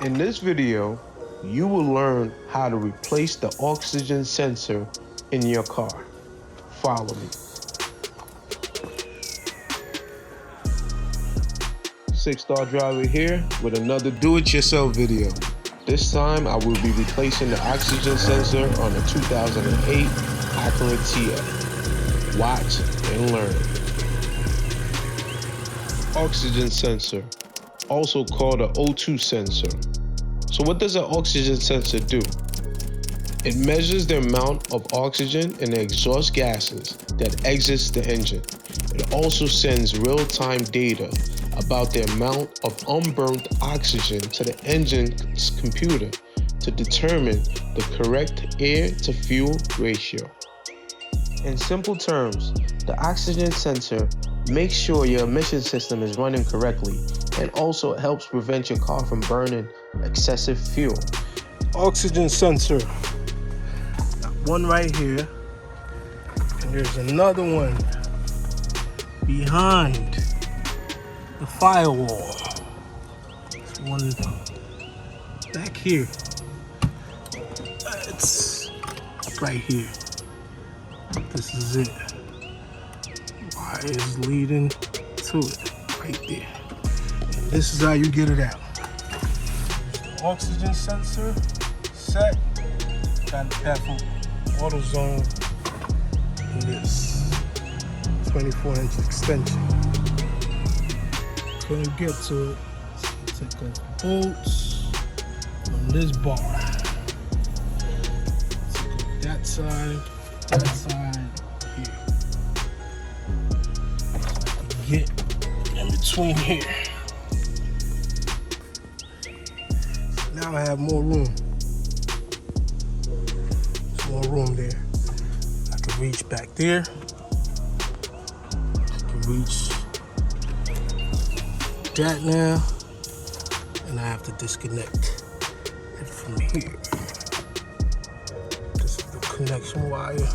In this video, you will learn how to replace the oxygen sensor in your car. Follow me. 6-star driver here with another do-it-yourself video. This time I will be replacing the oxygen sensor on a 2008 Acura TL. Watch and learn. Oxygen sensor, also called an O2 sensor. So what does an oxygen sensor do? It measures the amount of oxygen in the exhaust gases that exits the engine. It also sends real-time data about the amount of unburnt oxygen to the engine's computer to determine the correct air-to-fuel ratio. In simple terms, the oxygen sensor makes sure your emission system is running correctly and also helps prevent your car from burning excessive fuel. Oxygen sensor, got one right here, and there's another one behind the firewall. There's one back here. It's right here. This is it. Wire is leading to it right there. And this is how you get it out. The oxygen sensor set. Got that from AutoZone. And this 24-inch extension. Couldn't get to it. So take off the bolts on this bar. Take off that side here. Get in between here. Now I have more room. There's more room there. I can reach back there. I can reach that now. And I have to disconnect it from here. This is the connection wire.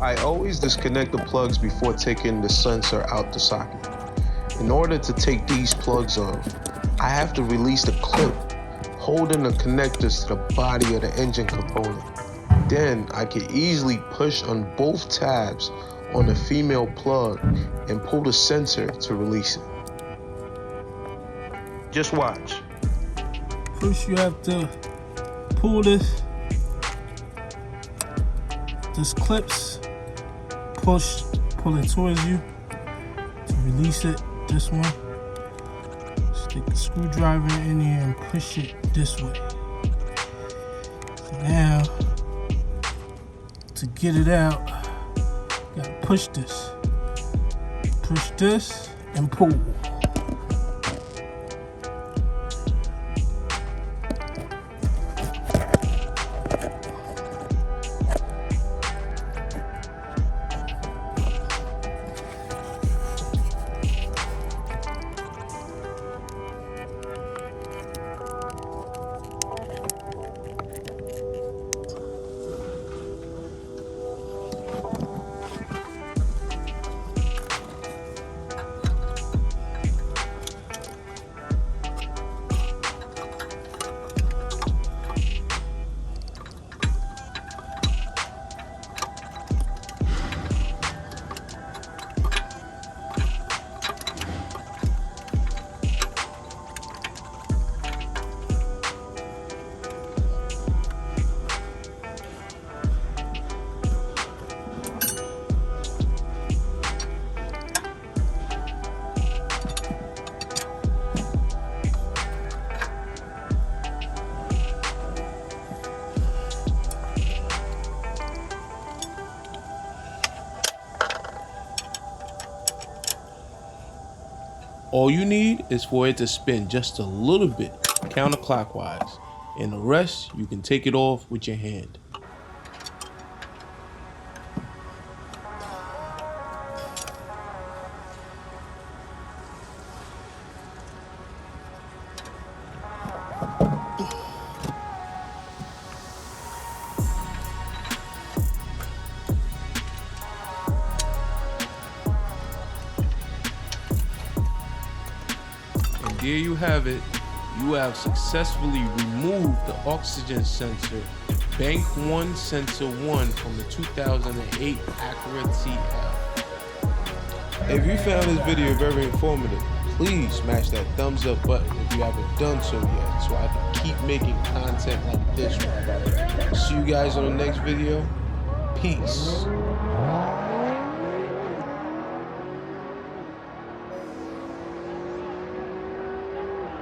I always disconnect the plugs before taking the sensor out the socket. In order to take these plugs off, I have to release the clip holding the connectors to the body of the engine component. Then I can easily push on both tabs on the female plug and pull the sensor to release it. Just watch. First you have to pull this clips. Pull it towards you to release it. This one. Stick the screwdriver in here and push it this way. So now, to get it out, you gotta push this. Push this and pull. All you need is for it to spin just a little bit counterclockwise, and the rest you can take it off with your hand. And there you have it. You have successfully removed the oxygen sensor, Bank 1 Sensor 1 from the 2008 Acura TL. If you found this video very informative, please smash that thumbs up button if you haven't done so yet, so I can keep making content like this one. See you guys on the next video. Peace.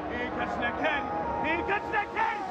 He ain't catching that caddy. He ain't catching that caddy.